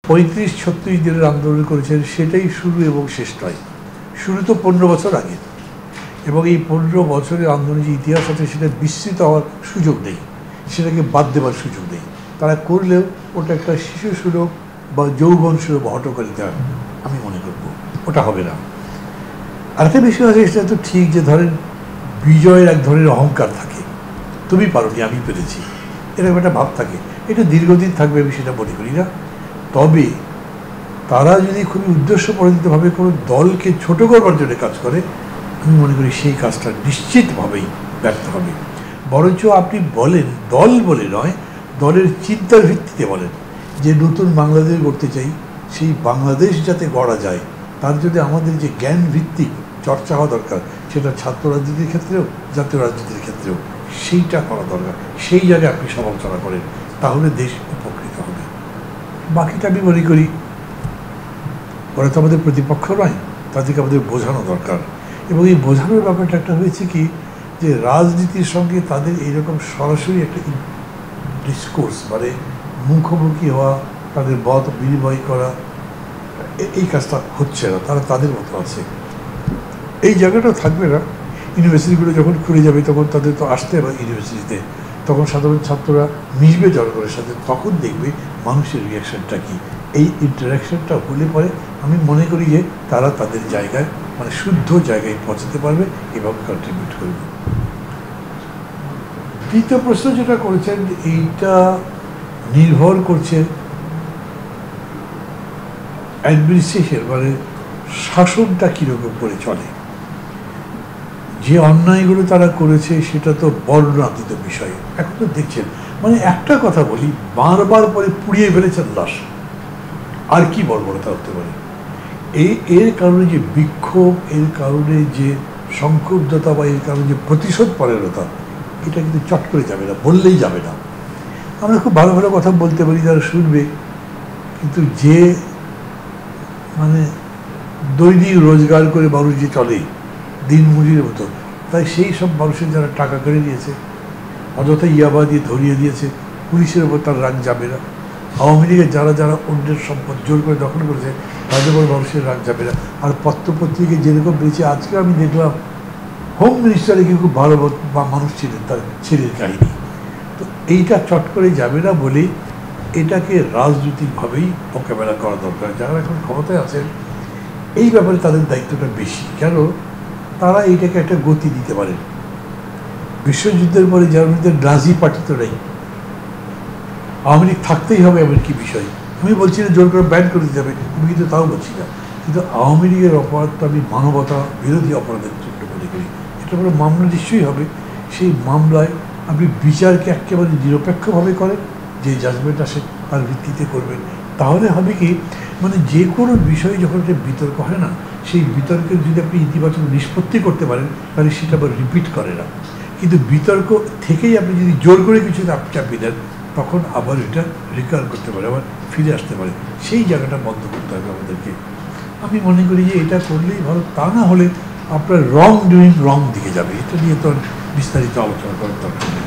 35-36 দিনের আন্দোলন করেছেন, সেটাই শুরু এবং শেষ নয়। শুরু তো 15 বছর আগে, এবং এই 15 বছরের আন্দোলনের যে ইতিহাস আছে সেটা বিস্তৃত হওয়ার সুযোগ নেই, সেটাকে বাদ দেওয়ার সুযোগ নেই। তারা করলেও ওটা একটা শিশু সুলভ বা যৌবন সুলভ হটকারিতা আমি মনে করব, ওটা হবে না। আরেকটা বিষয় আছে, সেটা তো ঠিক যে ধরেন বিজয়ের এক ধরনের অহংকার থাকে, তুমি পারোনি আমি পেরেছি, এরকম একটা ভাব থাকে। এটা দীর্ঘদিন থাকবে আমি সেটা মনে করি না। তবে তারা যদি খুবই উদ্দেশ্যপ্রণোদিতভাবে কোনো দলকে ছোট করবার জন্য কাজ করে, আমি মনে করি সেই কাজটা নিশ্চিতভাবেই ব্যর্থ হবে। বরঞ্চ আপনি বলেন, দল বলে নয়, দলের চিন্তার ভিত্তিতে বলেন যে নতুন বাংলাদেশ গড়তে চাই, সেই বাংলাদেশ যাতে গড়া যায় তার জন্য আমাদের যে জ্ঞান ভিত্তিক চর্চা হওয়া দরকার, সেটা ছাত্র রাজনীতির ক্ষেত্রেও জাতীয় রাজনীতির ক্ষেত্রেও সেইটা করা দরকার। সেই জায়গায় আপনি সমালোচনা করেন, তাহলে দেশ উপকৃত হবে। বাকিটা আমি মনে করি ওরা তো আমাদের প্রতিপক্ষ নয়, তাদেরকে আমাদের বোঝানো দরকার। এবং এই বোঝানোর ব্যাপারটা একটা হয়েছে কি, যে রাজনীতির সঙ্গে তাদের এইরকম সরাসরি একটা ডিসকোর্স, মানে মুখোমুখি হওয়া, তাদের মত বিনিময় করা, এই কাজটা হচ্ছে না। তারা তাদের মতো আছে, এই জায়গাটাও থাকবে না। ইউনিভার্সিটিগুলো যখন খুলে যাবে তখন তাদের তো আসতে হবে ইউনিভার্সিটিতে, তখন সাধারণ ছাত্ররা মিশবে জনগণের সাথে, তখন দেখবে মানুষের রিয়াকশানটা কী। এই ইন্টারাকশানটা হলে পরে আমি মনে করি যে তারা তাদের জায়গায়, মানে শুদ্ধ জায়গায় পৌঁছাতে পারবে এবং কন্ট্রিবিউট করবে। দ্বিতীয় প্রশ্ন যেটা করেছেন, এইটা নির্ভর করছে অ্যাডমিনিস্ট্রেশন, মানে শাসনটা কীরকম করে চলে। যে অন্যায়গুলো তারা করেছে সেটা তো বর্ণনাতীত বিষয়। এখন তো দেখছেন, মানে একটা কথা বলি, বারবার পরে পুড়িয়ে ফেলেছেন লাশ, আর কি বর্বরতা হতে পারে। এর কারণে যে বিক্ষোভ, এর কারণে যে সংক্ষুব্ধতা, বা এর কারণে যে প্রতিশোধ পরায়ণতা, এটা কিন্তু চট করে যাবে না, বললেই যাবে না। আমরা খুব ভালো ভালো কথা বলতে পারি, যারা শুনবে, কিন্তু যে মানে দৈনিক রোজগার করে মানুষ যে চলে দিনমজুরের মতো, তাই সেই সব মানুষের যারা টাকা কেড়ে নিয়েছে, অযথা ইয়াবা দিয়ে ধরিয়ে দিয়েছে, পুলিশের ওপর তার রাগ যাবে না। আওয়ামী লীগের যারা যারা অন্যের সম্পদ জোর করে দখল করেছে, তাদের উপর মানুষের রাগ যাবে না। আর পত্রপত্রিকায় যেরকম বেঁচে, আজকে আমি দেখলাম হোম মিনিস্টারে কি খুব ভালো বা মানুষ ছিলেন, তার ছেলের কাহিনী। তো এইটা চট করে যাবে না বলে এটাকে রাজনৈতিকভাবেই মোকাবেলা করা দরকার। যারা এখন ক্ষমতায় আছেন এই ব্যাপারে তাদের দায়িত্বটা বেশি, কেন তারা এইটাকে একটা গতি দিতে পারেন। বিশ্বযুদ্ধের পরে জার্মানিতে নাজি পার্টি তো নেই, আওয়ামী লীগ থাকতেই হবে এমন কি বিষয়। আমি বলছি না জোর করে ব্যান করে দিতে হবে, আমি কিন্তু তাও বলছি না, কিন্তু আওয়ামী লীগের অপরাধটা আমি মানবতা বিরোধী অপরাধের জন্য মনে করি। এটা বড় মামলা নিশ্চয়ই হবে, সেই মামলায় আপনি বিচারকে একেবারে নিরপেক্ষভাবে করেন, যে জাজমেন্ট আসে তার ভিত্তিতে করবেন। তাহলে হবে কি, মানে যে কোনো বিষয়ে যখন একটা বিতর্ক হয় না, সেই বিতর্কের যদি আপনি ইতিবাচক নিষ্পত্তি করতে পারেন, তাহলে সেটা আবার রিপিট করে না। কিন্তু বিতর্ক থেকেই আপনি যদি জোর করে কিছু চাপিয়ে দেন, তখন আবার এটা রিকভার করতে পারে, আবার ফিরে আসতে পারে। সেই জায়গাটা বন্ধ করতে হবে আমাদেরকে। আমি মনে করি যে এটা করলেই ভালো, তা না হলে আপনার রং ডুইং রং দিকে যাবে। এটা নিয়ে তো বিস্তারিত আলোচনা করার দরকার নেই।